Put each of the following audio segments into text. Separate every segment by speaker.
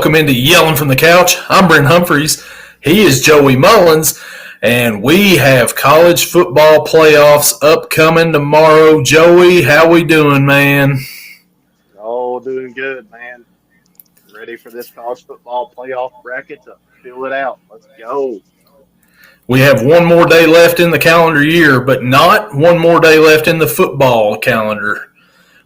Speaker 1: welcome into Yelling from the Couch. I'm Brent Humphreys. He is Joey Mullins, and we have college football playoffs upcoming tomorrow. Joey, how we doing, man?
Speaker 2: Oh, doing good, man. Ready for this college football playoff bracket to fill it out. Let's go.
Speaker 1: We have one more day left in the calendar year, but not one more day left in the football calendar.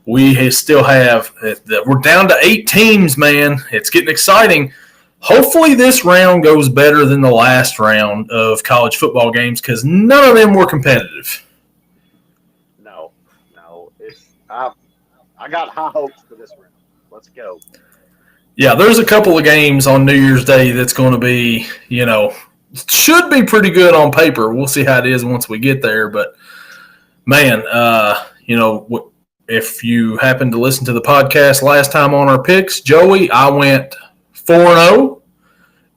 Speaker 1: We still have, we're down to 8 teams, man. It's getting exciting. Hopefully this round goes better than the last round of college football games because none of them were competitive.
Speaker 2: No. I got high hopes for this round. Let's go.
Speaker 1: Yeah, there's a couple of games on New Year's Day that's going to be, should be pretty good on paper. We'll see how it is once we get there. But, man, if you happened to listen to the podcast last time on our picks, Joey, I went 4-0.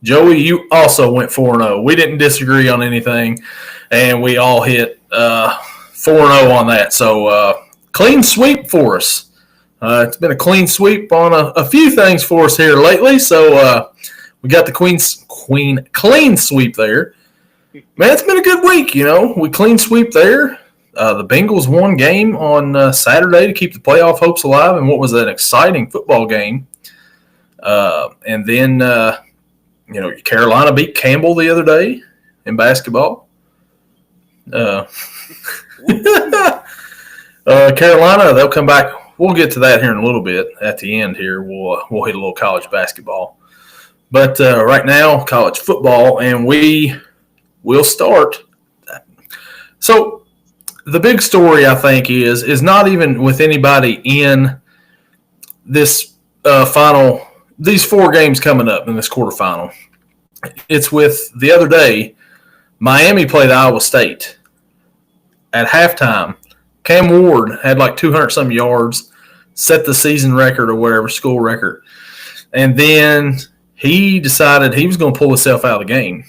Speaker 1: Joey, you also went 4-0. We didn't disagree on anything, and we all hit 4-0 on that. So, clean sweep for us. It's been a clean sweep on a few things for us here lately. So, we got the clean sweep there. Man, it's been a good week, We clean sweep there. The Bengals won game on Saturday to keep the playoff hopes alive, and what was an exciting football game. And then, Carolina beat Campbell the other day in basketball. Carolina, they'll come back. We'll get to that here in a little bit at the end here. We'll hit a little college basketball. But right now, college football, and we will start. So, the big story, I think, is not even with anybody in this these 4 games coming up in this quarterfinal. It's with the other day, Miami played Iowa State. At halftime, Cam Ward had like 200-some yards, set the season record or whatever, school record. And then he decided he was going to pull himself out of the game.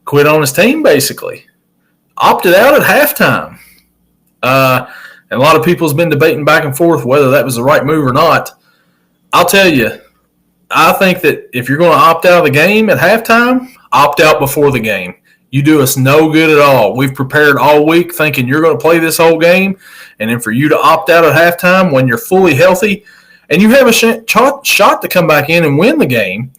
Speaker 1: Quit on his team, basically. Opted out at halftime. And a lot of people have been debating back and forth whether that was the right move or not. I'll tell you, I think that if you're going to opt out of the game at halftime, opt out before the game. You do us no good at all. We've prepared all week thinking you're going to play this whole game, and then for you to opt out at halftime when you're fully healthy and you have a shot to come back in and win the game,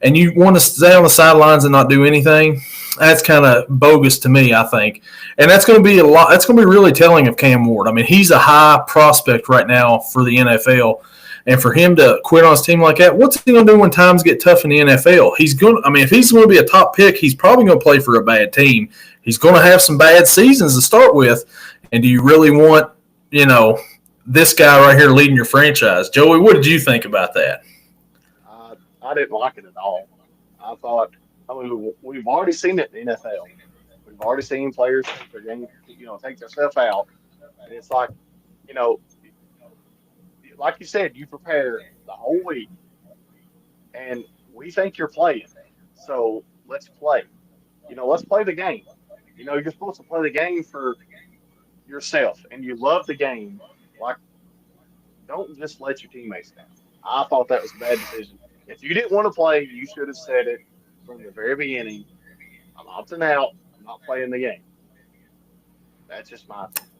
Speaker 1: and you want to stay on the sidelines and not do anything, that's kind of bogus to me, I think. And that's going to be that's going to be really telling of Cam Ward. I mean, he's a high prospect right now for the NFL. And for him to quit on his team like that, what's he going to do when times get tough in the NFL? If he's going to be a top pick, he's probably going to play for a bad team. He's going to have some bad seasons to start with. And do you really want, this guy right here leading your franchise? Joey, what did you think about that?
Speaker 2: I didn't like it at all. I thought, we've already seen it in the NFL. We've already seen players take their game, take their stuff out. And it's like, like you said, you prepare the whole week, and we think you're playing. So let's play. Let's play the game. You're supposed to play the game for yourself, and you love the game. Like, don't just let your teammates down. I thought that was a bad decision. If you didn't want to play, you should have said it from the very beginning. I'm opting out. I'm not playing the game. That's just my opinion.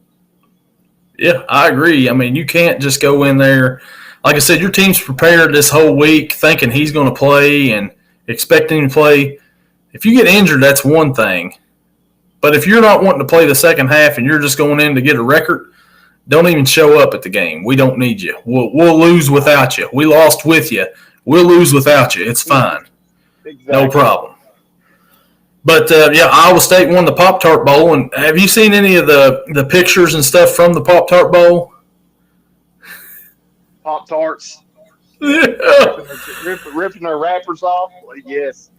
Speaker 1: Yeah, I agree. I mean, you can't just go in there. Like I said, your team's prepared this whole week thinking he's going to play and expecting him to play. If you get injured, that's one thing. But if you're not wanting to play the second half and you're just going in to get a record, don't even show up at the game. We don't need you. We'll lose without you. We lost with you. We'll lose without you. It's fine.
Speaker 2: Exactly.
Speaker 1: No problem. But, Iowa State won the Pop-Tart Bowl. And have you seen any of the pictures and stuff from the Pop-Tart Bowl?
Speaker 2: Pop-Tarts.
Speaker 1: Yeah.
Speaker 2: Ripping their wrappers off? Well, yes.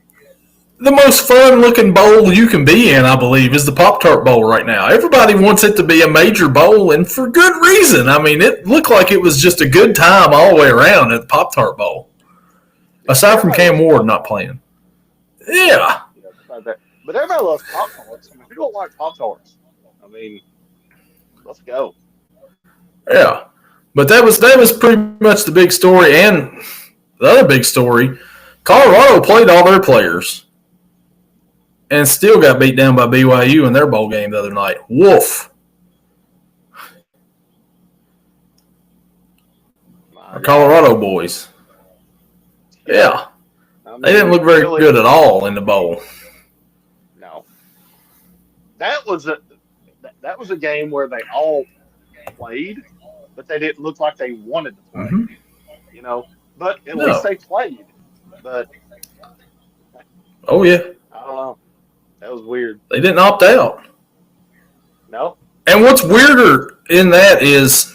Speaker 1: The most fun-looking bowl you can be in, I believe, is the Pop-Tart Bowl right now. Everybody wants it to be a major bowl, and for good reason. I mean, it looked like it was just a good time all the way around at the Pop-Tart Bowl. Aside from Cam Ward not playing. Yeah.
Speaker 2: But everybody loves Pop-Tarts. I mean, who don't like Pop-Tarts? I mean, let's go.
Speaker 1: Yeah. But that was pretty much the big story. And the other big story Colorado played all their players and still got beat down by BYU in their bowl game the other night. Woof. Our Colorado boys. Yeah. I mean, they didn't look very good at all in the bowl.
Speaker 2: No. That was a game where they all played, but they didn't look like they wanted to play. Mm-hmm. You know, but at least they played. But
Speaker 1: oh yeah,
Speaker 2: I don't know. That was weird.
Speaker 1: They didn't opt out.
Speaker 2: No.
Speaker 1: And what's weirder in that is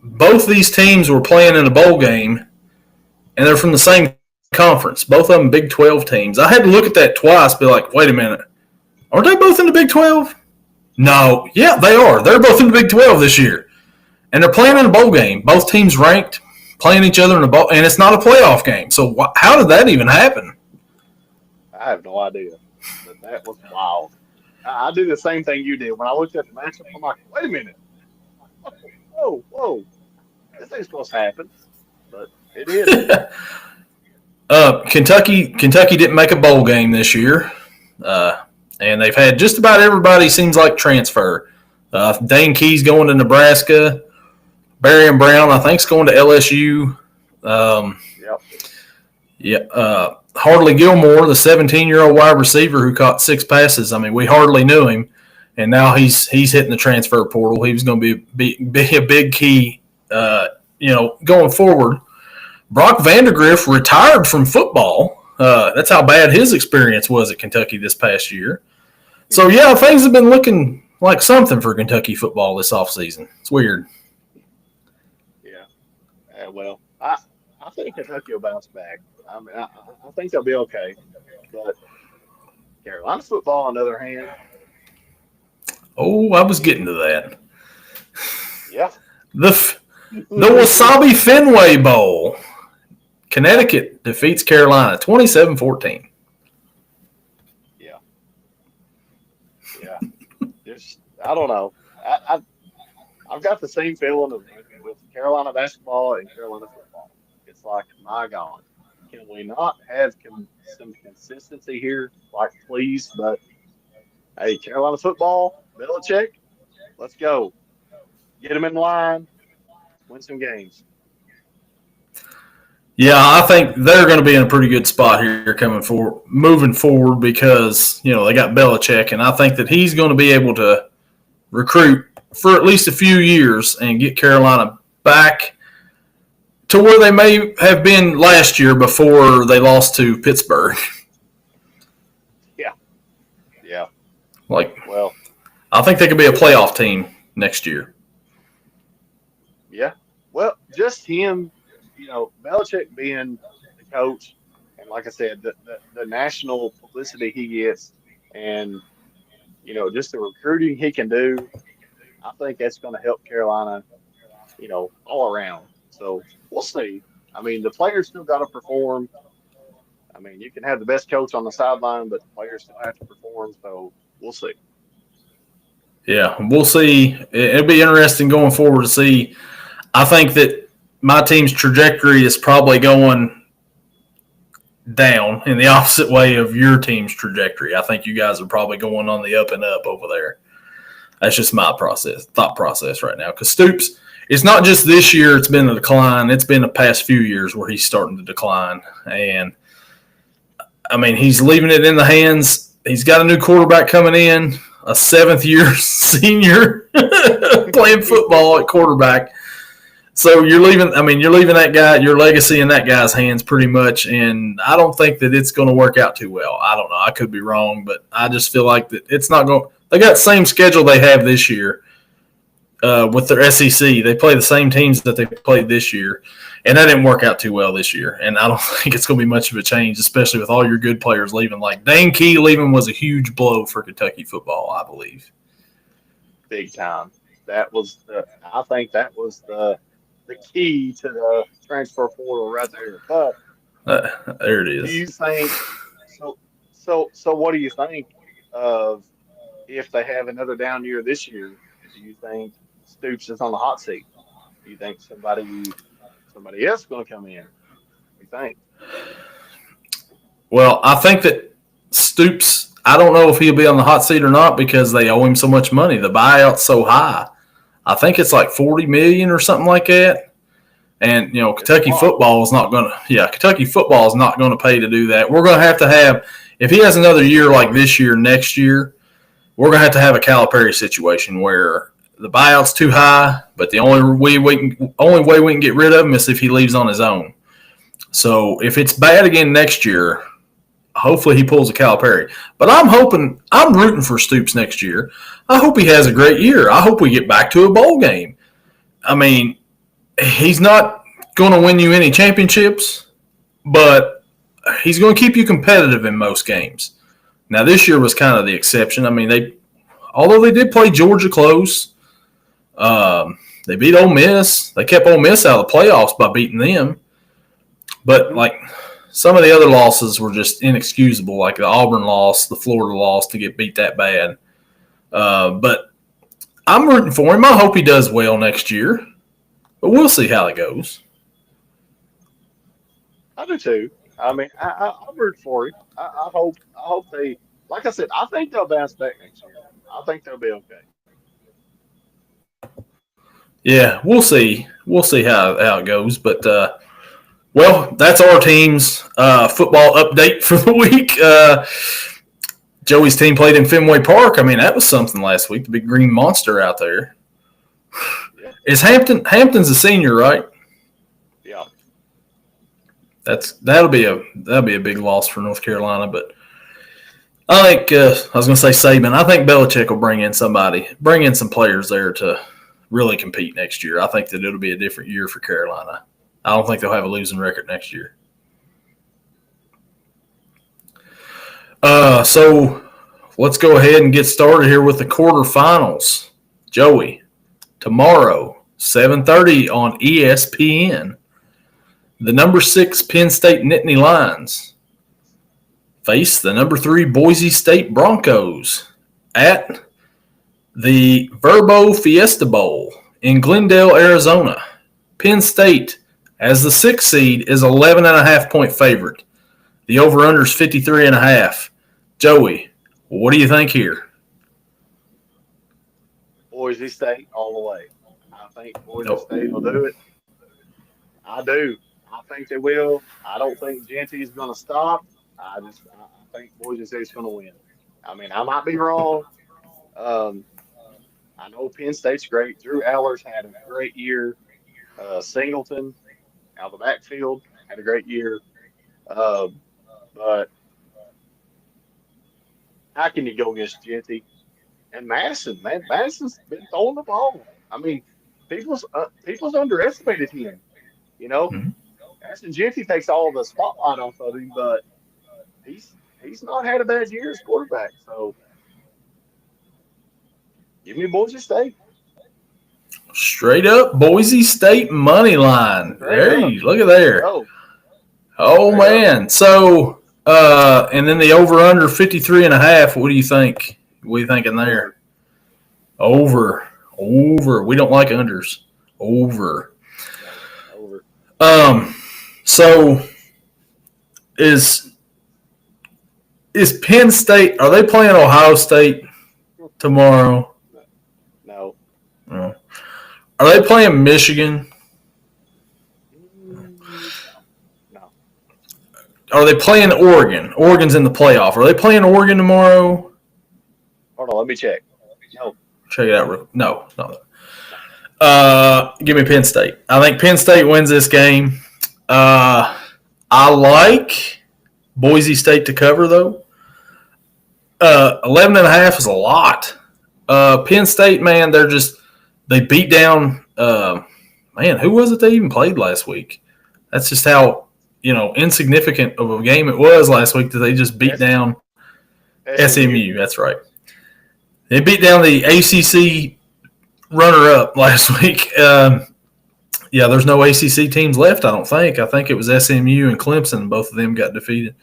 Speaker 1: both these teams were playing in a bowl game, and they're from the same conference. Both of them Big 12 teams. I had to look at that twice, be like, wait a minute. Aren't they both in the Big 12? No. Yeah, they are. They're both in the Big 12 this year. And they're playing in a bowl game. Both teams ranked, playing each other in a bowl, and it's not a playoff game. So how did that even happen?
Speaker 2: I have no idea. But that was wild. I do the same thing you did. When I looked at the matchup, I'm like, wait a minute. Whoa. This ain't supposed to happen. But it is.
Speaker 1: Kentucky didn't make a bowl game this year. And they've had just about everybody seems like transfer. Dane Key's going to Nebraska. Barry and Brown, I think, is going to LSU.
Speaker 2: Yep.
Speaker 1: Yeah. Hardly Gilmore, the 17-year-old wide receiver who caught 6 passes. I mean, we hardly knew him, and now he's hitting the transfer portal. He was going to be a big key, going forward. Brock Vandegrift retired from football. That's how bad his experience was at Kentucky this past year. So, yeah, things have been looking like something for Kentucky football this offseason. It's weird.
Speaker 2: Yeah. Well, I think Kentucky will bounce back. I mean, I think they'll be okay. But Carolina football, on the other hand.
Speaker 1: Oh, I was getting to that.
Speaker 2: Yeah.
Speaker 1: The Wasabi Fenway Bowl. Connecticut defeats Carolina 27-14.
Speaker 2: Yeah. I don't know. I've got the same feeling with Carolina basketball and Carolina football. It's like, my God, can we not have some consistency here? Like, please. But hey, Carolina football, Belichick, let's go. Get them in line, win some games.
Speaker 1: Yeah, I think they're going to be in a pretty good spot here moving forward because, they got Belichick, and I think that he's going to be able to recruit for at least a few years and get Carolina back to where they may have been last year before they lost to Pittsburgh.
Speaker 2: Yeah.
Speaker 1: Well, I think they could be a playoff team next year.
Speaker 2: Yeah. Well, just him, Belichick being the coach, and like I said, the national publicity he gets, and just the recruiting he can do, I think that's going to help Carolina, all around. So we'll see. I mean, the players still got to perform. I mean, you can have the best coach on the sideline, but the players still have to perform. So we'll see.
Speaker 1: Yeah, we'll see. It'll be interesting going forward to see. I think that my team's trajectory is probably going down in the opposite way of your team's trajectory. I think you guys are probably going on the up and up over there. That's just my thought process right now. Because Stoops, it's not just this year it's been a decline. It's been the past few years where he's starting to decline. And, I mean, he's leaving it in the hands. He's got a new quarterback coming in, a 7th-year senior playing football at quarterback. So you're leaving that guy, your legacy in that guy's hands pretty much, and I don't think that it's going to work out too well. I don't know. I could be wrong, but I just feel like that it's not going – they got the same schedule they have this year with their SEC. They play the same teams that they played this year, and that didn't work out too well this year. And I don't think it's going to be much of a change, especially with all your good players leaving. Like Dane Key leaving was a huge blow for Kentucky football, I believe.
Speaker 2: Big time. I think that was the key to the transfer portal right there. But
Speaker 1: there it is.
Speaker 2: Do you think so what do you think of if they have another down year this year? Do you think Stoops is on the hot seat? Do you think somebody else is going to come in? What do you think?
Speaker 1: Well, I think that Stoops, I don't know if he'll be on the hot seat or not because they owe him so much money. The buyout's so high. I think it's like $40 million or something like that. And Kentucky football is not going to. Yeah, Kentucky football is not going to pay to do that. We're going to have if he has another year like this year, next year, we're going to have a Calipari situation where the buyout's too high, but the only way we can get rid of him is if he leaves on his own. So if it's bad again next year, hopefully he pulls a Calipari. But I'm rooting for Stoops next year. I hope he has a great year. I hope we get back to a bowl game. I mean, he's not going to win you any championships, but he's going to keep you competitive in most games. Now, this year was kind of the exception. I mean, although they did play Georgia close, they beat Ole Miss. They kept Ole Miss out of the playoffs by beating them. But, some of the other losses were just inexcusable, like the Auburn loss, the Florida loss, to get beat that bad. But I'm rooting for him. I hope he does well next year. But we'll see how it goes.
Speaker 2: I do too. I mean, I'm rooting for him. I hope they, like I said, I think they'll bounce back next year. I think they'll be okay.
Speaker 1: Yeah, we'll see. We'll see how it goes. But, well, that's our team's football update for the week. Joey's team played in Fenway Park. I mean, that was something last week, the big green monster out there.
Speaker 2: Yeah.
Speaker 1: Is Hampton's a senior, right?
Speaker 2: Yeah.
Speaker 1: That'll be a big loss for North Carolina, but I think I was going to say Saban. I think Belichick will bring in some players there to really compete next year. I think that it'll be a different year for Carolina. I don't think they'll have a losing record next year. So let's go ahead and get started here with the quarterfinals. Joey, tomorrow, 7:30 on ESPN, the number 6 Penn State Nittany Lions face the number 3 Boise State Broncos at the Verbo Fiesta Bowl in Glendale, Arizona. Penn State, as the 6th seed, is 11.5-point favorite. The over-under is 53.5. Joey, what do you think here?
Speaker 2: Boise State all the way. I think Boise State will do it. I do. I think they will. I don't think Genty is going to stop. I think Boise State's going to win. I mean, I might be wrong. I know Penn State's great. Drew Allers had a great year. Singleton out of the backfield had a great year. But how can you go against Genty and Madison? Man, Madison's been throwing the ball. I mean, people's underestimated him.
Speaker 1: Mm-hmm.
Speaker 2: Madison Genty takes all the spotlight off of him, but he's not had a bad year as quarterback. So give me Boise State.
Speaker 1: Straight up Boise State money line. Hey, look at there. Oh man. So and then the over under 53.5. What do you think? What are you thinking there? Over. We don't like unders. Over. So is Penn State, are they playing Ohio State tomorrow?
Speaker 2: No.
Speaker 1: Are they playing Michigan?
Speaker 2: No.
Speaker 1: Are they playing Oregon? Oregon's in the playoff. Are they playing Oregon tomorrow?
Speaker 2: Hold on, let me check. No.
Speaker 1: Check it out. No. Give me Penn State. I think Penn State wins this game. I like Boise State to cover, though. 11.5 is a lot. Penn State, man, they beat down, who was it they even played last week? That's just how, insignificant of a game it was last week that they just beat down SMU. That's right. They beat down the ACC runner-up last week. There's no ACC teams left, I don't think. I think it was SMU and Clemson. Both of them got defeated.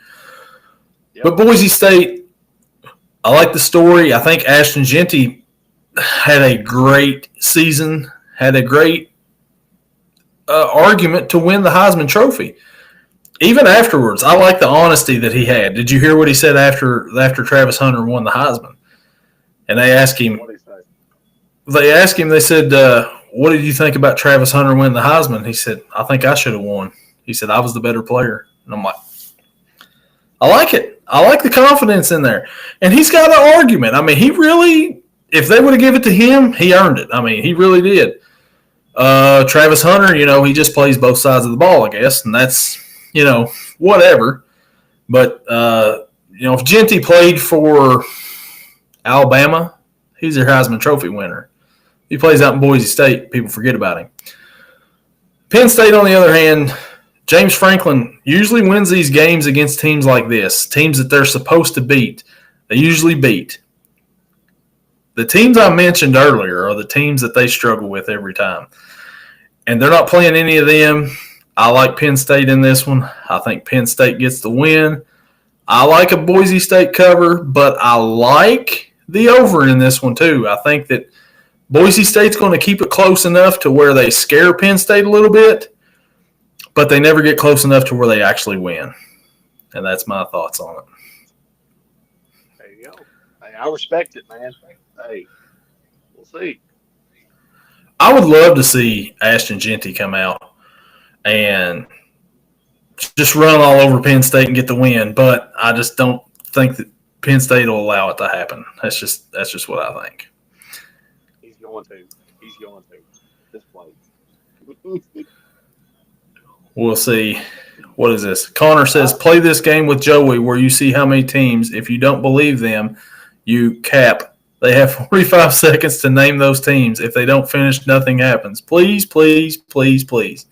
Speaker 1: Yep. But Boise State, I like the story. I think Ashton Genty had a great season, had a great argument to win the Heisman Trophy. even afterwards, I like the honesty that he had. Did you hear what he said after Travis Hunter won the Heisman? And they asked him.
Speaker 2: What do you say?
Speaker 1: They said, what did you think about Travis Hunter winning the Heisman? He said, I think I should have won. He said, I was the better player. And I'm like, I like it. I like the confidence in there. And he's got an argument. I mean, he really, if they would have given it to him, he earned it. I mean, he really did. Travis Hunter, he just plays both sides of the ball, I guess. And that's, whatever. But, if Genty played for Alabama, he's their Heisman Trophy winner. He plays out in Boise State. People forget about him. Penn State, on the other hand, James Franklin usually wins these games against teams like this, teams that they're supposed to beat. They usually beat. The teams I mentioned earlier are the teams that they struggle with every time. And they're not playing any of them. I like Penn State in this one. I think Penn State gets the win. I like a Boise State cover, but I like the over in this one too. I think that Boise State's going to keep it close enough to where they scare Penn State a little bit, but they never get close enough to where they actually win. And that's my thoughts on it.
Speaker 2: There you go. Hey, I respect it, man. Hey, we'll see.
Speaker 1: I would love to see Ashton Genty come out and just run all over Penn State and get the win, but I just don't think that Penn State will allow it to happen. That's just what I think.
Speaker 2: He's going to. This play.
Speaker 1: We'll see. What is this? Connor says, play this game with Joey where you see how many teams. If you don't believe them, you cap. They have 45 seconds to name those teams. If they don't finish, nothing happens. Please, please, please, please.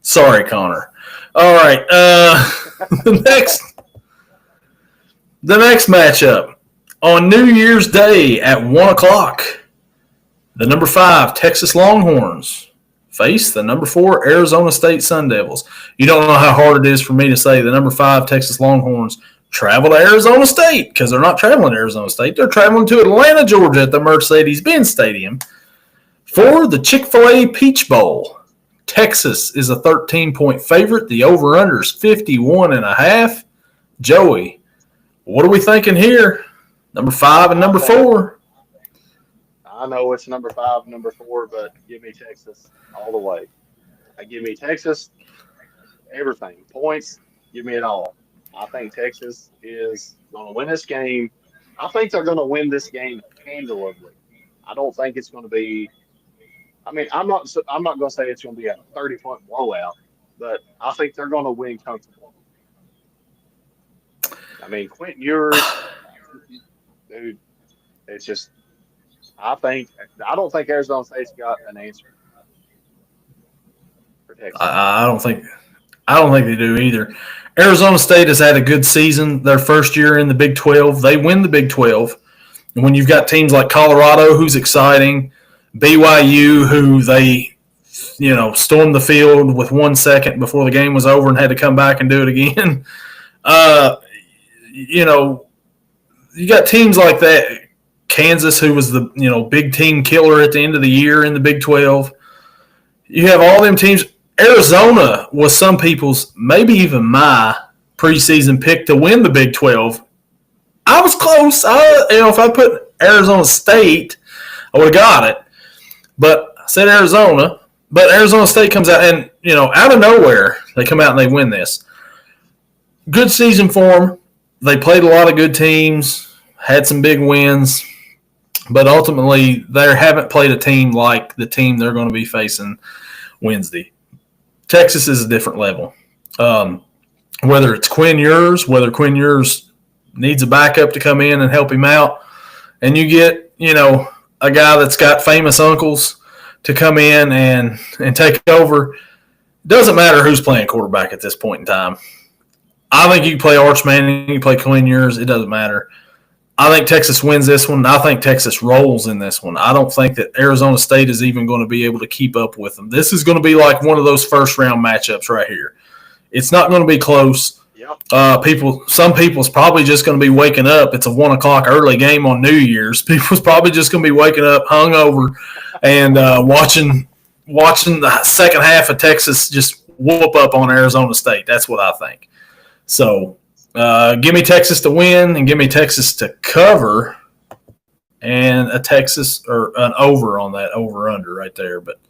Speaker 1: Sorry, Connor. All right. The next matchup on New Year's Day at 1 o'clock, the number 5 Texas Longhorns face the number 4 Arizona State Sun Devils. You don't know how hard it is for me to say the number 5 Texas Longhorns travel to Arizona State because they're not traveling to Arizona State. They're traveling to Atlanta, Georgia at the Mercedes-Benz Stadium for the Chick-fil-A Peach Bowl. Texas is a 13-point favorite. The over-under is 51.5. Joey, what are we thinking here? Number 5 and number 4.
Speaker 2: I know it's number 5, number 4, but give me Texas all the way. Give me Texas, everything. Points, give me it all. I think Texas is going to win this game. I think they're going to win this game handily. I don't think it's going to be. I mean, I'm not going to say it's going to be a 30-point blowout, but I think they're going to win comfortably. I mean, Quentin Ewers, dude, it's just. I don't think Arizona State's got an answer for Texas.
Speaker 1: I don't think they do either. Arizona State has had a good season. Their first year in the Big 12, they win the Big 12. And when you've got teams like Colorado, who's exciting, BYU, who they, stormed the field with 1 second before the game was over and had to come back and do it again. You got teams like that. Kansas, who was the big team killer at the end of the year in the Big 12. You have all them teams. Arizona was some people's, maybe even my preseason pick to win the Big 12. I was close. If I put Arizona State, I would have got it. But I said Arizona. But Arizona State comes out and, out of nowhere, they come out and they win this. Good season for them. They played a lot of good teams, had some big wins. But ultimately, they haven't played a team like the team they're going to be facing Wednesday. Texas is a different level. Whether it's Quinn Ewers, whether Quinn Ewers needs a backup to come in and help him out, and you get, a guy that's got famous uncles to come in and take over, doesn't matter who's playing quarterback at this point in time. I think you can play Arch Manning, you can play Quinn Ewers, it doesn't matter. I think Texas wins this one. I think Texas rolls in this one. I don't think that Arizona State is even going to be able to keep up with them. This is going to be like one of those first-round matchups right here. It's not going to be close. Yep. Some people's probably just going to be waking up. It's a 1 o'clock early game on New Year's. People's probably just going to be waking up hungover and watching the second half of Texas just whoop up on Arizona State. That's what I think. So give me Texas to win and give me Texas to cover and a Texas or an over on that over-under right there. But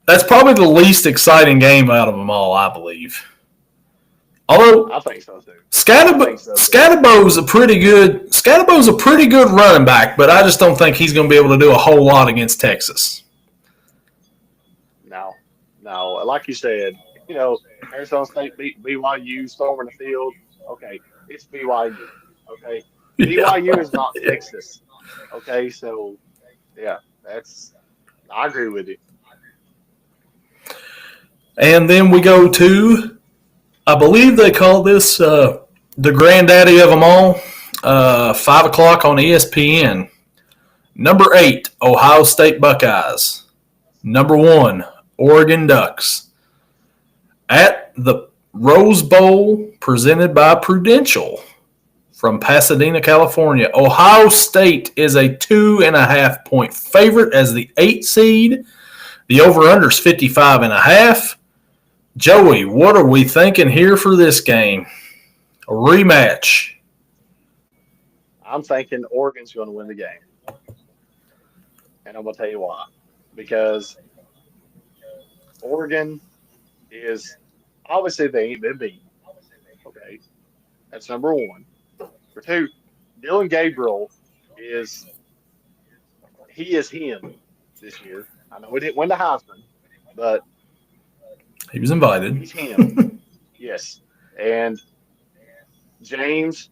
Speaker 1: that's probably the least exciting game out of them all, I believe. Although
Speaker 2: I think so too.
Speaker 1: Scatterbo's a pretty good running back, but I just don't think he's going to be able to do a whole lot against Texas.
Speaker 2: No, like you said, Arizona State beat BYU, storming the field. Okay, it's BYU. Okay, BYU is not Texas. Okay, so yeah, I agree with you.
Speaker 1: And then we go to, I believe they call this the granddaddy of them all, 5 o'clock on ESPN. Number 8, Ohio State Buckeyes. Number 1, Oregon Ducks. At the Rose Bowl presented by Prudential from Pasadena, California. Ohio State is a 2.5-point favorite as the 8 seed. The over-under is 55.5. Joey, what are we thinking here for this game? A rematch.
Speaker 2: I'm thinking Oregon's going to win the game. And I'm going to tell you why. Because Oregon is obviously they ain't been beat. Okay. That's number 1. For 2, Dylan Gabriel he is him this year. I know he didn't win the Heisman, but
Speaker 1: he was invited.
Speaker 2: He's him. Yes. And James,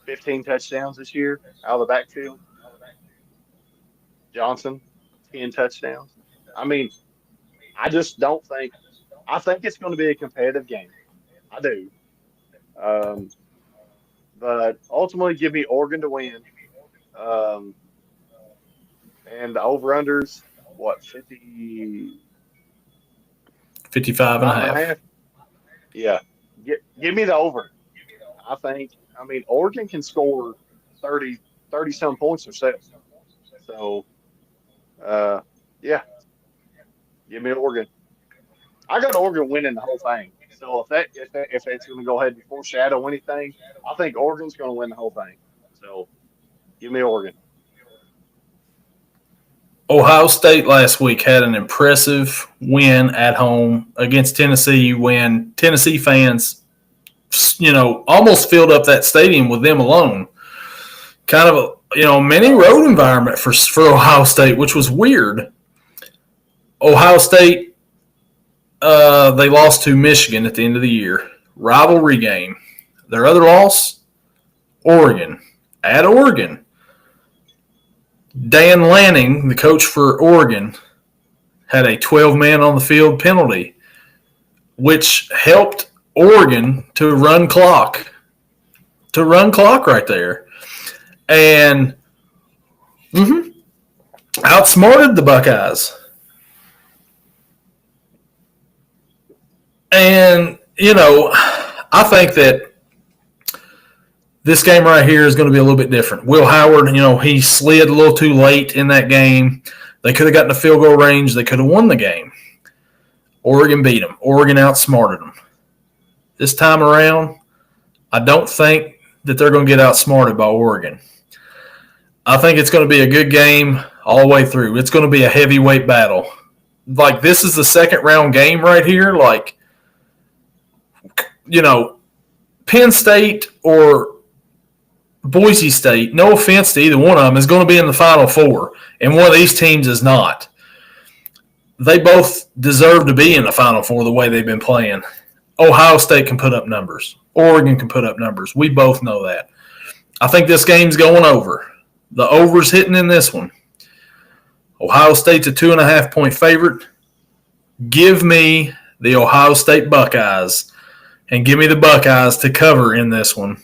Speaker 2: 15 touchdowns this year out of the backfield. Johnson, 10 touchdowns. I mean, I just don't think – I think it's going to be a competitive game. I do. But ultimately, give me Oregon to win. And the over-unders,
Speaker 1: 55.5.
Speaker 2: Yeah. Give me the over. Oregon can score 30-some points themselves. So, yeah. Give me Oregon. I got Oregon winning the whole thing. So if that's going to go ahead and foreshadow anything, I think Oregon's going to win the whole thing. So, give me Oregon.
Speaker 1: Ohio State last week had an impressive win at home against Tennessee when Tennessee fans, almost filled up that stadium with them alone. Kind of a, mini road environment for Ohio State, which was weird. Ohio State, they lost to Michigan at the end of the year. Rivalry game. Their other loss, Oregon. At Oregon. Dan Lanning, the coach for Oregon, had a 12-man on the field penalty, which helped Oregon to run clock right there. And outsmarted the Buckeyes. And, I think that this game right here is going to be a little bit different. Will Howard, he slid a little too late in that game. They could have gotten a field goal range. They could have won the game. Oregon beat them. Oregon outsmarted them. This time around, I don't think that they're going to get outsmarted by Oregon. I think it's going to be a good game all the way through. It's going to be a heavyweight battle. Like, this is the second round game right here. Like, Penn State or Boise State, no offense to either one of them, is going to be in the Final Four, and one of these teams is not. They both deserve to be in the Final Four the way they've been playing. Ohio State can put up numbers. Oregon can put up numbers. We both know that. I think this game's going over. The over's hitting in this one. Ohio State's a 2.5-point favorite. Give me the Ohio State Buckeyes, and give me the Buckeyes to cover in this one.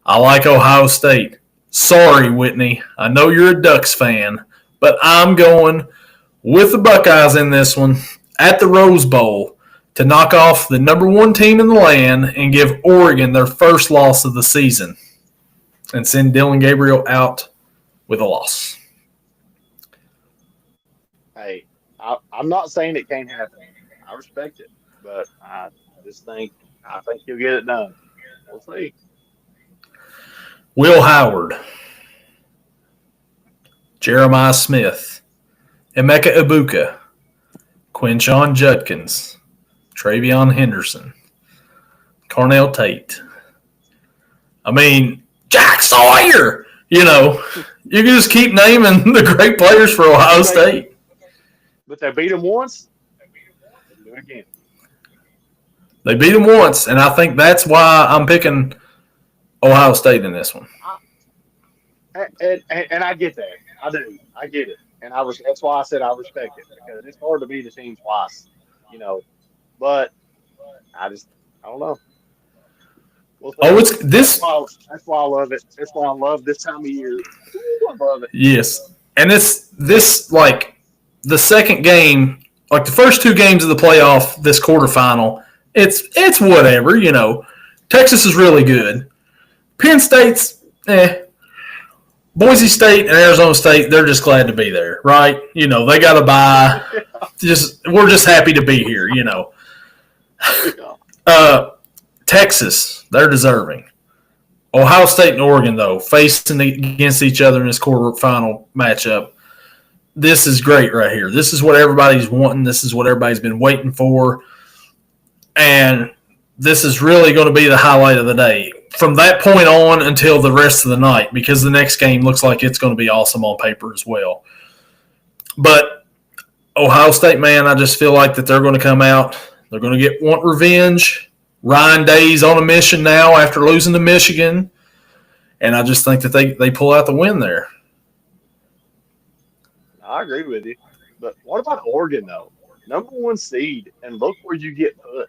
Speaker 1: I like Ohio State. Sorry, Whitney. I know you're a Ducks fan, but I'm going with the Buckeyes in this one at the Rose Bowl to knock off the number 1 team in the land and give Oregon their first loss of the season and send Dylan Gabriel out with a loss.
Speaker 2: Hey, I'm not saying it can't happen. I respect it, but I think he'll get it done. We'll see.
Speaker 1: Will Howard, Jeremiah Smith, Emeka Ibuka, Quinshon Judkins, Travion Henderson, Cornell Tate. I mean, Jack Sawyer. You know, you can just keep naming the great players for Ohio State.
Speaker 2: But they beat them once. They can do it again.
Speaker 1: They beat them once, and I think that's why I'm picking Ohio State in this one.
Speaker 2: And I get that. I do. I get it. And that's why I said I respect it because it's hard to beat a team twice, you know. But I don't know.
Speaker 1: It's this.
Speaker 2: That's why I love it. That's why I love this time of year. Ooh, I love it.
Speaker 1: Yes, and it's this like the second game, like the first two games of the playoff, this quarterfinal. It's whatever, you know. Texas is really good. Penn State's Boise State and Arizona State, they're just glad to be there, right? You know, they got to buy. We're just happy to be here, you know. Texas, they're deserving. Ohio State and Oregon, though, facing against each other in this quarterfinal matchup, this is great right here. This is what everybody's wanting. This is what everybody's been waiting for. And this is really going to be the highlight of the day. From that point on until the rest of the night, because the next game looks like it's going to be awesome on paper as well. But Ohio State, man, I just feel like that they're going to come out. They're going to want revenge. Ryan Day's on a mission now after losing to Michigan. And I just think that they pull out the win there.
Speaker 2: I agree with you. But what about Oregon, though? Number 1 seed, and look where you get put.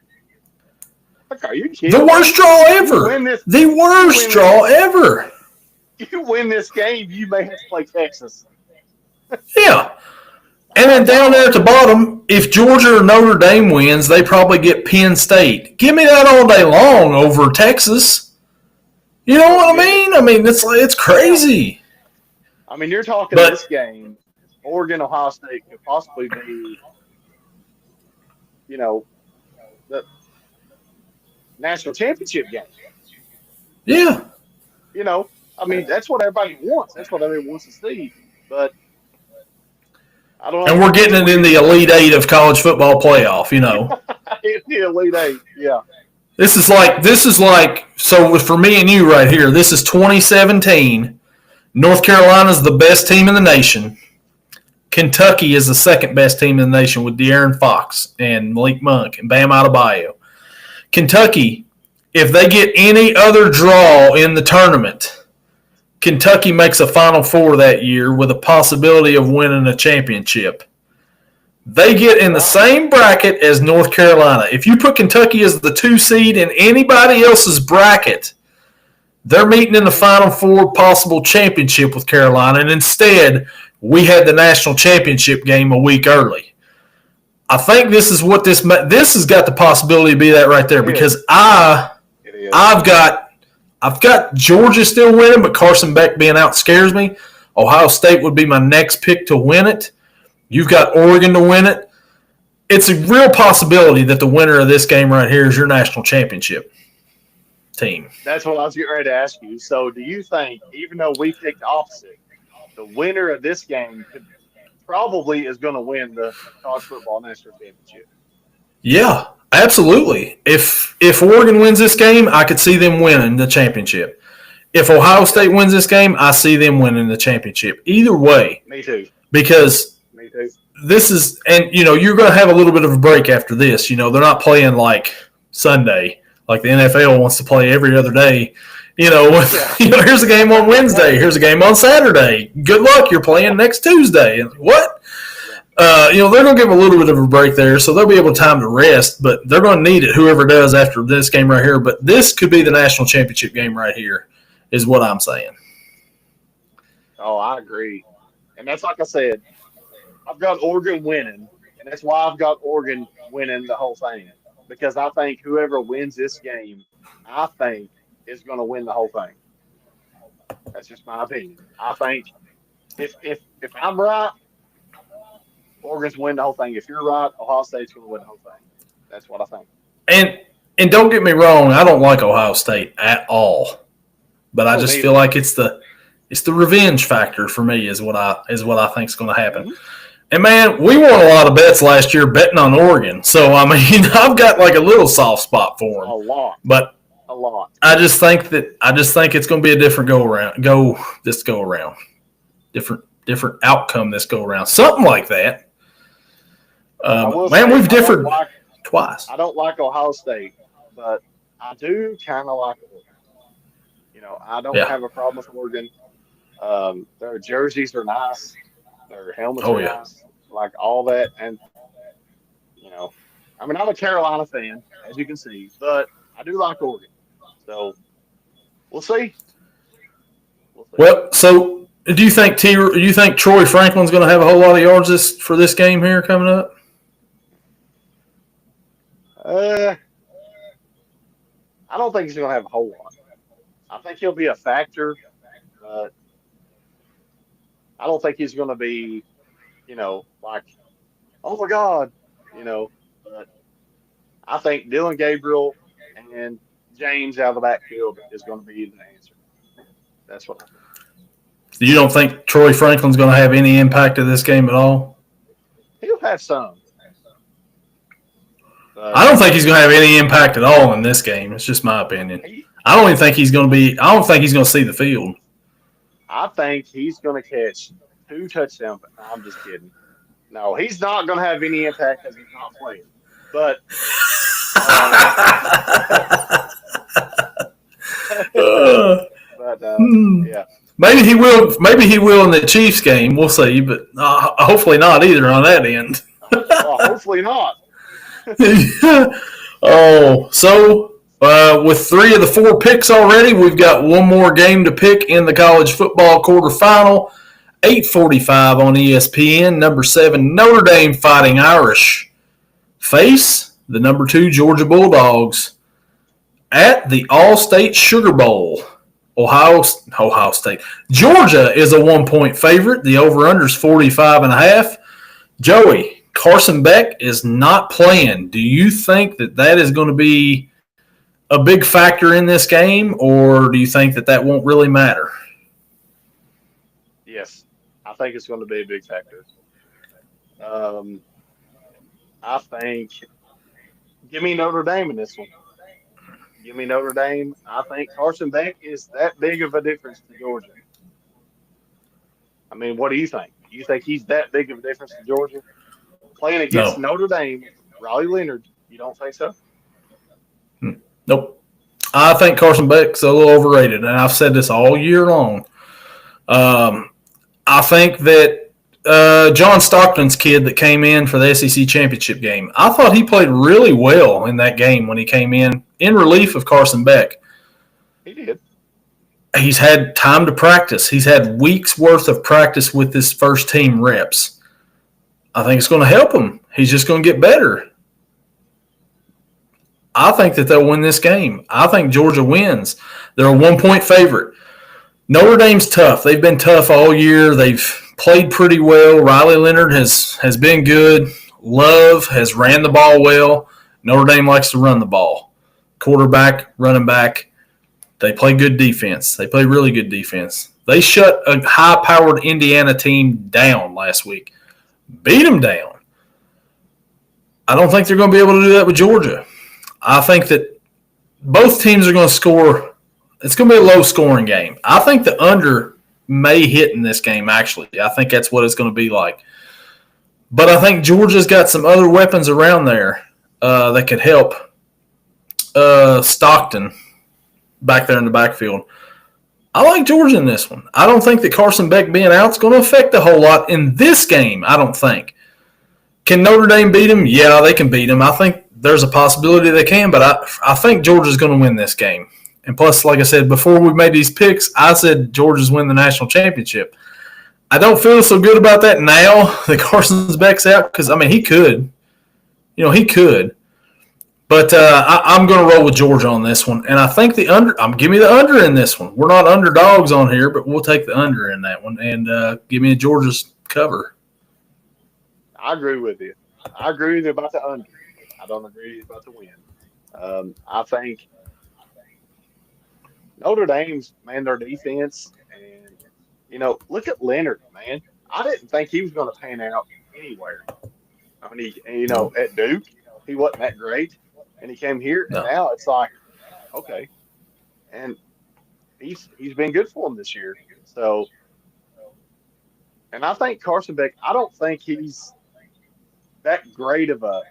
Speaker 2: Like, are you kidding?
Speaker 1: The worst draw ever. The worst draw ever.
Speaker 2: You win this game, you may have to play Texas.
Speaker 1: Yeah. And then down there at the bottom, if Georgia or Notre Dame wins, they probably get Penn State. Give me that all day long over Texas. You know what I mean? I mean, it's crazy.
Speaker 2: I mean, you're talking this game, Oregon, Ohio State could possibly be, you know, the national championship game.
Speaker 1: Yeah.
Speaker 2: You know, I mean, that's what everybody wants. That's what everybody wants to see. But I don't know.
Speaker 1: And we're getting it in the Elite Eight of college football playoff, you know.
Speaker 2: The Elite Eight, yeah.
Speaker 1: This is like so for me and you right here, this is 2017. North Carolina's the best team in the nation. Kentucky is the second best team in the nation with De'Aaron Fox and Malik Monk and Bam Adebayo. Kentucky, if they get any other draw in the tournament, Kentucky makes a Final Four that year with a possibility of winning a championship. They get in the same bracket as North Carolina. If you put Kentucky as the 2 seed in anybody else's bracket, they're meeting in the Final Four possible championship with Carolina, and instead we had the national championship game a week early. I think this is what this has got the possibility to be that right there because I've got Georgia still winning, but Carson Beck being out scares me. Ohio State would be my next pick to win it. You've got Oregon to win it. It's a real possibility that the winner of this game right here is your national championship team.
Speaker 2: That's what I was getting ready to ask you. So do you think, even though we picked the opposite, the winner of this game probably is going to win the college football national championship?
Speaker 1: Yeah, absolutely. If Oregon wins this game, I could see them winning the championship. If Ohio State wins this game, I see them winning the championship. Either way.
Speaker 2: Me too.
Speaker 1: Because this is, and you know, you're going to have a little bit of a break after this. You know, they're not playing like Sunday, like the NFL wants to play every other day. You know, here's a game on Wednesday. Here's a game on Saturday. Good luck. You're playing next Tuesday. And what? You know, they're going to give a little bit of a break there, so they'll be able to time to rest, but they're going to need it, whoever does after this game right here. But this could be the national championship game right here is what I'm saying.
Speaker 2: Oh, I agree. And that's like I said, I've got Oregon winning, and that's why I've got Oregon winning the whole thing. Because I think whoever wins this game, I think, is going to win the whole thing. That's just my opinion. I think if I'm right, Oregon's win the whole thing. If you're right, Ohio State's going to win the whole thing. That's what I think.
Speaker 1: And don't get me wrong, I don't like Ohio State at all, but I just feel like it's the revenge factor for me is what I think is going to happen.
Speaker 2: Mm-hmm.
Speaker 1: And man, we won a lot of bets last year betting on Oregon, so I mean I've got like a little soft spot for them.
Speaker 2: A lot,
Speaker 1: but
Speaker 2: a lot.
Speaker 1: I just think it's going to be a different go around. Different outcome this go around, something like that. Man, we've differed twice.
Speaker 2: I don't like Ohio State, but I do kind of like Oregon. I don't have a problem with Oregon. Their jerseys are nice. Their helmets are nice. Like all that. And, I'm a Carolina fan, as you can see, but I do like Oregon. So we'll see.
Speaker 1: Well, so do you think Troy Franklin's going to have a whole lot of yards for this game here coming up?
Speaker 2: I don't think he's going to have a whole lot. I think he'll be a factor, but I don't think he's going to be, like, oh my God, But I think Dylan Gabriel and James out of the backfield is going to be the answer. That's what I think.
Speaker 1: You don't think Troy Franklin's going to have any impact in this game at all?
Speaker 2: He'll have some.
Speaker 1: I don't think he's going to have any impact at all in this game. It's just my opinion. I don't even think he's going to see the field.
Speaker 2: I think he's going to catch 2 touchdowns. I'm just kidding. No, he's not going to have any impact because he's not playing. But yeah.
Speaker 1: Maybe he will. Maybe he will in the Chiefs game. We'll see, but hopefully not either on that end.
Speaker 2: Hopefully not.
Speaker 1: With 3 of the 4 picks already, we've got one more game to pick in the college football quarterfinal. 8:45 on ESPN. Number 7 Notre Dame Fighting Irish face the number 2 Georgia Bulldogs at the All-State Sugar Bowl. Ohio State. Georgia is a 1-point favorite. The over-under is 45.5. Joey, Carson Beck is not playing. Do you think that is going to be a big factor in this game, or do you think that won't really matter?
Speaker 2: Yes, I think it's going to be a big factor. I think give me Notre Dame in this one. Give me Notre Dame. I think Carson Beck is that big of a difference to Georgia. I mean, what do you think? Do you think he's that big of a difference to Georgia? Playing against Notre Dame, Riley Leonard, you don't think so?
Speaker 1: Nope. I think Carson Beck's a little overrated, and I've said this all year long. I think that John Stockton's kid that came in for the SEC championship game, I thought he played really well in that game when he came in relief of Carson Beck.
Speaker 2: He did.
Speaker 1: He's had time to practice. He's had weeks worth of practice with his first team reps. I think it's going to help him. He's just going to get better. I think that they'll win this game. I think Georgia wins. They're a 1-point favorite. Notre Dame's tough. They've been tough all year. They've played pretty well. Riley Leonard has been good. Love has ran the ball well. Notre Dame likes to run the ball. Quarterback, running back, they play good defense. They play really good defense. They shut a high-powered Indiana team down last week. Beat them down. I don't think they're going to be able to do that with Georgia. I think that both teams are going to score. It's going to be a low-scoring game. I think the under may hit in this game, actually. I think that's what it's going to be like. But I think Georgia's got some other weapons around there that could help Stockton back there in the backfield. I like Georgia in this one. I don't think that Carson Beck being out is going to affect a whole lot in this game, I don't think. Can Notre Dame beat them? Yeah, they can beat them. I think there's a possibility they can, but I think Georgia's going to win this game. And plus, like I said, before we made these picks, I said Georgia's win the national championship. I don't feel so good about that now that Carson Beck's out because, I mean, he could. He could. But I'm going to roll with Georgia on this one. And I think the under – give me the under in this one. We're not underdogs on here, but we'll take the under in that one. And give me Georgia's cover.
Speaker 2: I agree with you. I agree with you about the under. I don't agree he's about to win. I think Notre Dame's man their defense, and look at Leonard, man. I didn't think he was going to pan out anywhere. I mean,
Speaker 1: No,
Speaker 2: at Duke, he wasn't that great, and he came here, and
Speaker 1: no.
Speaker 2: now it's like, okay, and he's been good for him this year. So, and I think Carson Beck, I don't think he's that great of a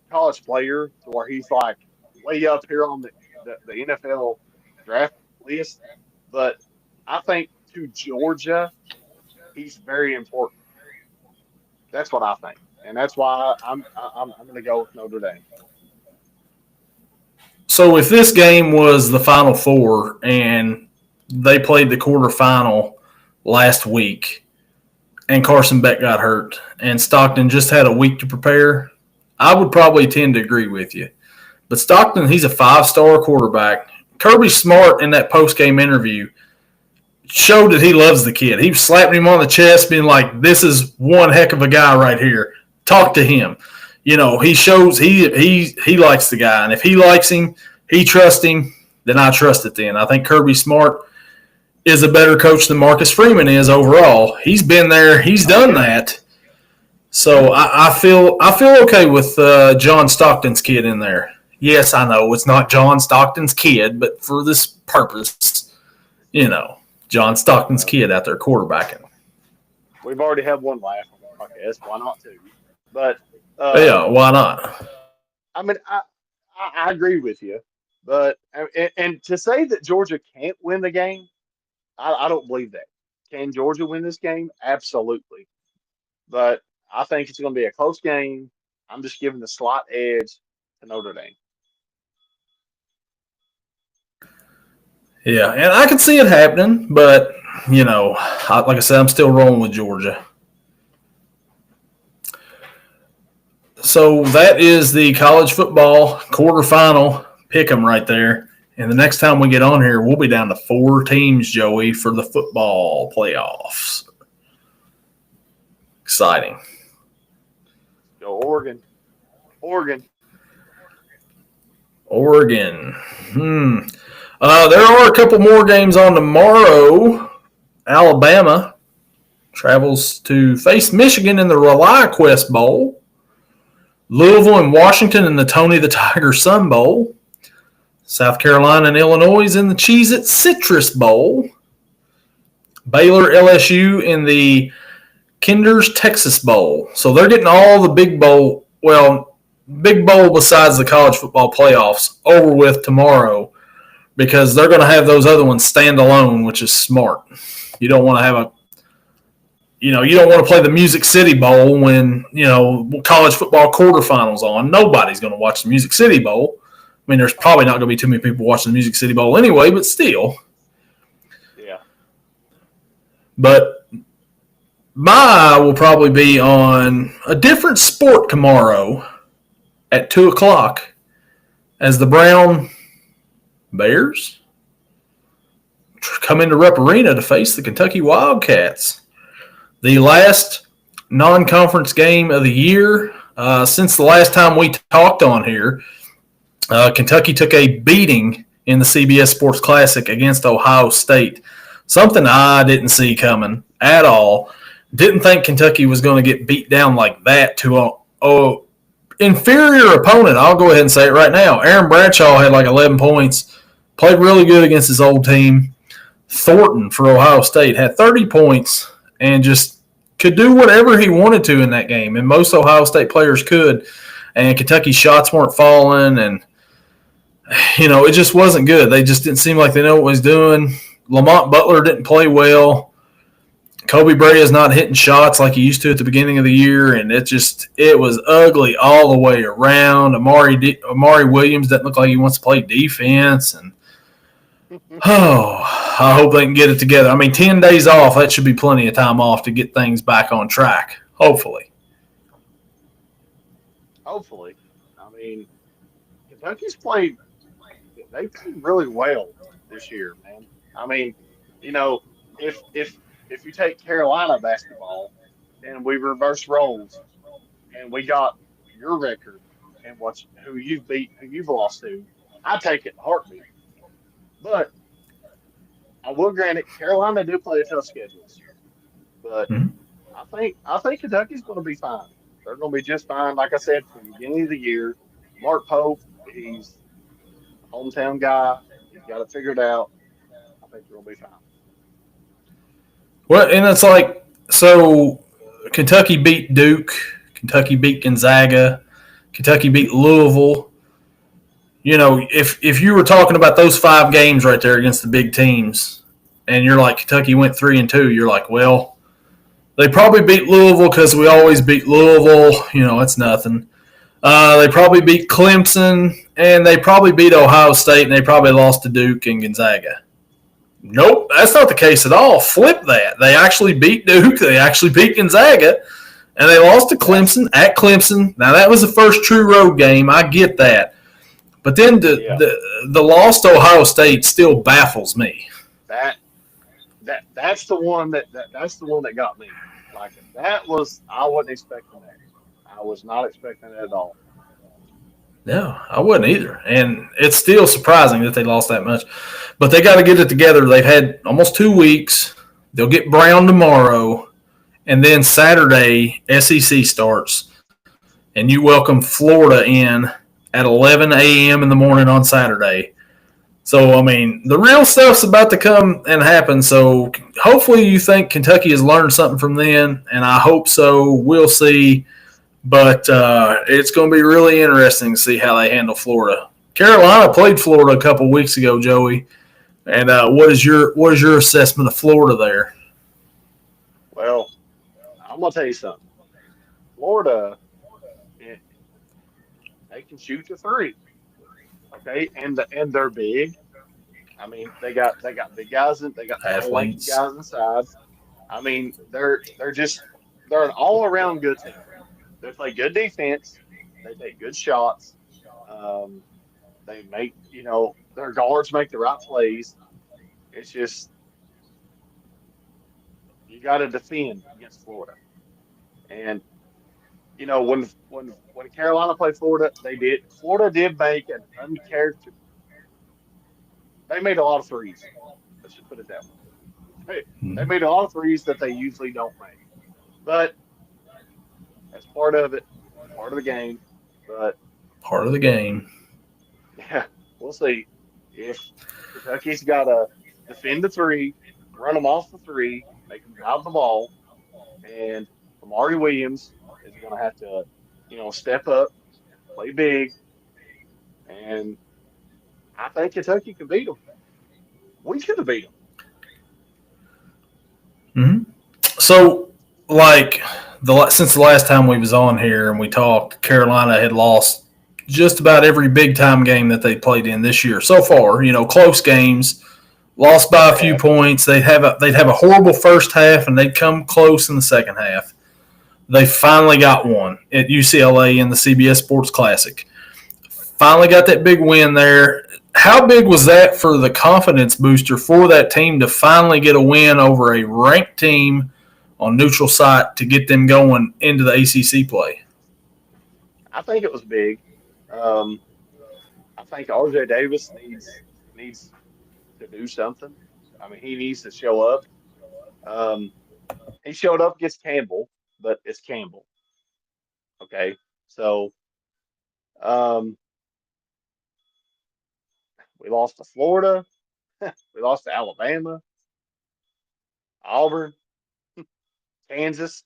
Speaker 2: college player to where he's like way up here on the NFL draft list, but I think to Georgia, he's very important. That's what I think, and that's why I'm going to go with Notre Dame.
Speaker 1: So if this game was the Final Four and they played the quarterfinal last week and Carson Beck got hurt and Stockton just had a week to prepare, I would probably tend to agree with you. But Stockton, he's a 5-star quarterback. Kirby Smart in that post-game interview showed that he loves the kid. He was slapping him on the chest, being like, "This is one heck of a guy right here. Talk to him." He shows he likes the guy, and if he likes him, he trusts him. Then I trust it. Then I think Kirby Smart is a better coach than Marcus Freeman is overall. He's been there. He's done that. So I feel okay with John Stockton's kid in there. Yes, I know it's not John Stockton's kid, but for this purpose, John Stockton's kid out there quarterbacking.
Speaker 2: We've already had one laugh on the podcast. Why not two? But
Speaker 1: Yeah, why not?
Speaker 2: I mean, I agree with you, but and to say that Georgia can't win the game, I don't believe that. Can Georgia win this game? Absolutely, but I think it's going to be a close game. I'm just giving the slight edge to Notre Dame.
Speaker 1: Yeah, and I can see it happening, but like I said, I'm still rolling with Georgia. So that is the college football quarterfinal pick 'em right there. And the next time we get on here, we'll be down to 4 teams, Joey, for the football playoffs. Exciting.
Speaker 2: Go Oregon. Oregon.
Speaker 1: Oregon. There are a couple more games on tomorrow. Alabama travels to face Michigan in the ReliaQuest Bowl. Louisville and Washington in the Tony the Tiger Sun Bowl. South Carolina and Illinois in the Cheez-It Citrus Bowl. Baylor LSU in the Kinder's Texas Bowl. So they're getting all the big bowl besides the college football playoffs over with tomorrow because they're going to have those other ones stand alone, which is smart. You don't want to have you don't want to play the Music City Bowl when, college football quarterfinals on. Nobody's going to watch the Music City Bowl. I mean, there's probably not going to be too many people watching the Music City Bowl anyway, but still.
Speaker 2: Yeah.
Speaker 1: But my eye will probably be on a different sport tomorrow at 2 o'clock as the Brown Bears come into Rupp Arena to face the Kentucky Wildcats. The last non-conference game of the year since the last time we talked on here. Kentucky took a beating in the CBS Sports Classic against Ohio State. Something I didn't see coming at all. Didn't think Kentucky was going to get beat down like that to a inferior opponent. I'll go ahead and say it right now. Aaron Bradshaw had like 11 points. Played really good against his old team. Thornton for Ohio State had 30 points and just could do whatever he wanted to in that game. And most Ohio State players could. And Kentucky's shots weren't falling. And, it just wasn't good. They just didn't seem like they know what was doing. Lamont Butler didn't play well. Kobe Bray is not hitting shots like he used to at the beginning of the year, and it was ugly all the way around. Amari Williams doesn't look like he wants to play defense, and I hope they can get it together. I mean, 10 days off, that should be plenty of time off to get things back on track, hopefully.
Speaker 2: Hopefully. I mean, Kentucky's played – they played really well this year, man. I mean, if you take Carolina basketball and we reverse roles and we got your record and who you've beat, who you've lost to, I take it in a heartbeat. But I will grant it, Carolina do play a tough schedule this year. But
Speaker 1: Mhm.
Speaker 2: I think Kentucky's going to be fine. They're going to be just fine. Like I said from the beginning of the year, Mark Pope, he's a hometown guy. He's got it figured out. I think they're going to be fine.
Speaker 1: Well, and it's like, so Kentucky beat Duke, Kentucky beat Gonzaga, Kentucky beat Louisville. You know, if you were talking about those 5 games right there against the big teams, and you're like Kentucky went 3-2, you're like, well, they probably beat Louisville because we always beat Louisville. You know, it's nothing. They probably beat Clemson, and they probably beat Ohio State, and they probably lost to Duke and Gonzaga. Nope, that's not the case at all. Flip that. They actually beat Duke. They actually beat Gonzaga, and they lost to Clemson at Clemson. Now, that was the first true road game. I get that. But then the loss to Ohio State still baffles me.
Speaker 2: That's the one that's the one that got me. Like I wasn't expecting that. I was not expecting it at all.
Speaker 1: No, I wouldn't either. And it's still surprising that they lost that much. But they got to get it together. They've had almost 2 weeks. They'll get Brown tomorrow. And then Saturday, SEC starts. And you welcome Florida in at 11 a.m. in the morning on Saturday. So, I mean, the real stuff's about to come and happen. So, hopefully you think Kentucky has learned something from then. And I hope so. We'll see. But it's going to be really interesting to see how they handle Florida. Carolina played Florida a couple weeks ago, Joey. And what is your assessment of Florida there?
Speaker 2: Well, I'm gonna tell you something. Florida, eh, they can shoot the three, okay, and they're big. I mean, they got big guys and they got tall, lanky
Speaker 1: Athletes.
Speaker 2: guys inside. I mean, they're an all around good team. They play good defense. They take good shots. Um, they make their guards make the right plays. It's just you got to defend against Florida. And when Carolina played Florida, Florida did make an uncharacter. They made a lot of threes. Let's just put it that way. They made a lot of threes that they usually don't make. But that's part of it, part of the game. But
Speaker 1: Part of the game.
Speaker 2: yeah, we'll see if Kentucky's got to defend the three, run them off the three, make them drive the ball, and Amari Williams is going to have to, step up, play big, and I think Kentucky can beat them. We could have beat them.
Speaker 1: Mm-hmm. So, like, since the last time we was on here and we talked, Carolina had lost just about every big-time game that they played in this year so far. You know, close games, lost by a few points. They'd have a horrible first half, and they'd come close in the second half. They finally got one at UCLA in the CBS Sports Classic. Finally got that big win there. How big was that for the confidence booster for that team to finally get a win over a ranked team on neutral site to get them going into the ACC play?
Speaker 2: I think it was big. Um, I think RJ Davis needs to do something. I mean, he needs to show up. Um, he showed up against Campbell, but it's Campbell. Okay, so um, we lost to Florida, we lost to Alabama, Auburn, Kansas.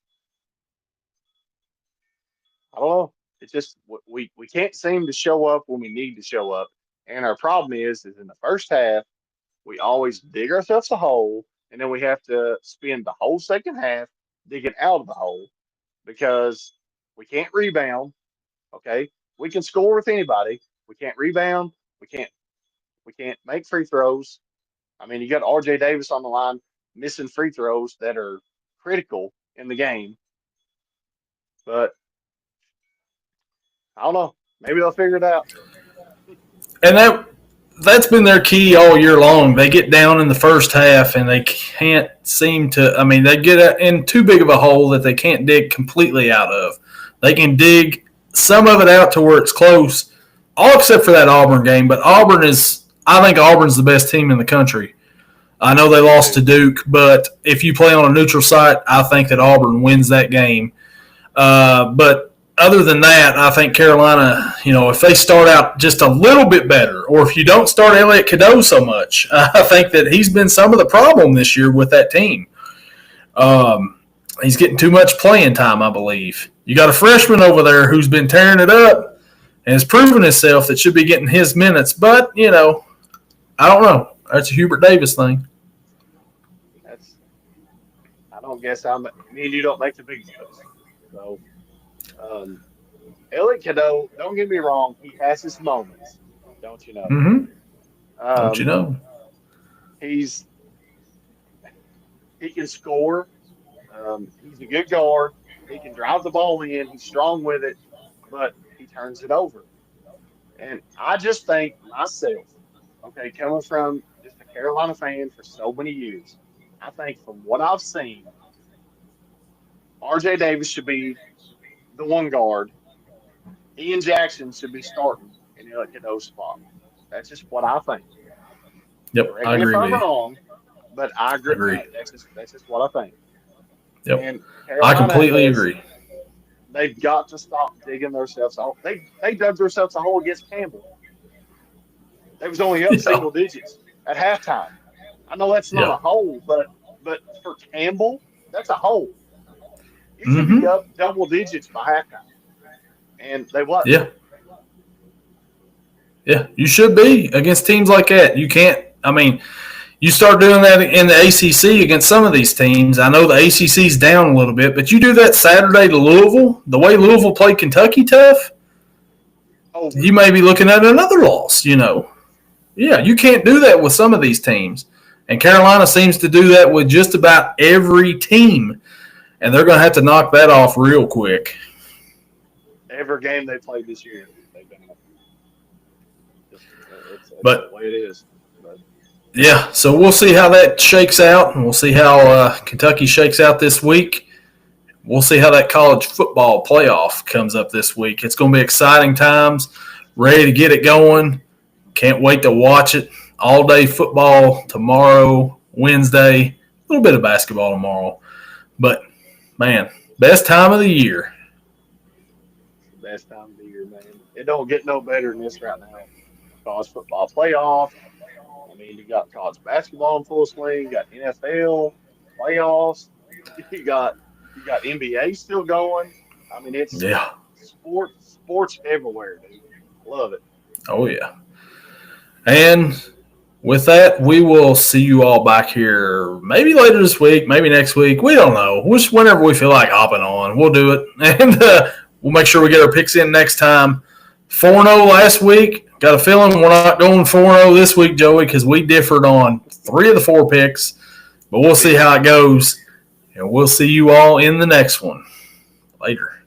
Speaker 2: I don't know. It's just we can't seem to show up when we need to show up, and our problem is in the first half we always dig ourselves a hole, and then we have to spend the whole second half digging out of the hole because we can't rebound. Okay, we can score with anybody. We can't rebound. We can't we can't make free throws. I mean, you got RJ Davis on the line missing free throws that are critical in the game, but I don't know. Maybe they'll figure it out.
Speaker 1: And that's been their key all year long. They get down in the first half and they can't seem to. They get in too big of a hole that they can't dig completely out of. They can dig some of it out to where it's close, all except for that Auburn game. But I think Auburn's the best team in the country. I know they lost to Duke, but if you play on a neutral site, I think that Auburn wins that game. But other than that, I think Carolina, if they start out just a little bit better, or if you don't start Elliott Cadeau so much, I think that he's been some of the problem this year with that team. He's getting too much playing time, I believe. You got a freshman over there who's been tearing it up and has proven himself that should be getting his minutes. But, I don't know. That's a Hubert Davis thing.
Speaker 2: I don't guess me and you don't make the big deals. So, Elliott Cadeau, don't get me wrong, he has his moments. Don't you know?
Speaker 1: Mm-hmm. Don't you know?
Speaker 2: He can score. He's a good guard. He can drive the ball in. He's strong with it, but he turns it over. And I just think myself, okay, coming from just a Carolina fan for so many years, I think from what I've seen, R.J. Davis should be the one guard. Ian Jackson should be starting in Elliott Cadeau's spot. That's just what I think.
Speaker 1: Yep, I agree with you.
Speaker 2: If I'm wrong, but I agree. That's just what I think.
Speaker 1: Yep, and I completely agree.
Speaker 2: They've got to stop digging themselves a hole. They dug themselves a hole against Campbell. They was only up single digits at halftime. I know that's not a hole, but for Campbell, that's a hole. You should be up double digits by halftime. And they what?
Speaker 1: Yeah. Yeah, you should be against teams like that. You can't – you start doing that in the ACC against some of these teams. I know the ACC's down a little bit, but you do that Saturday to Louisville, the way Louisville played Kentucky tough, you may be looking at another loss, Yeah, you can't do that with some of these teams. And Carolina seems to do that with just about every team. And they're going to have to knock that off real quick.
Speaker 2: Every game they played this year, they've been up. It's
Speaker 1: but
Speaker 2: the way it is.
Speaker 1: Yeah, so we'll see how that shakes out, and we'll see how Kentucky shakes out this week. We'll see how that college football playoff comes up this week. It's going to be exciting times, ready to get it going. Can't wait to watch it. All-day football tomorrow, Wednesday, a little bit of basketball tomorrow. But, man, best time of the year.
Speaker 2: Best time of the year, man. It don't get no better than this right now. College football playoff. You got college basketball in full swing. You got NFL playoffs. You got NBA still going. It's sports everywhere, dude. Love it.
Speaker 1: Oh yeah. And with that, we will see you all back here maybe later this week, maybe next week. We don't know. Just whenever we feel like hopping on, we'll do it, and we'll make sure we get our picks in next time. 4-0 last week. Got a feeling we're not going 4-0 this week, Joey, because we differed on 3 of the 4 picks. But we'll see how it goes. And we'll see you all in the next one. Later.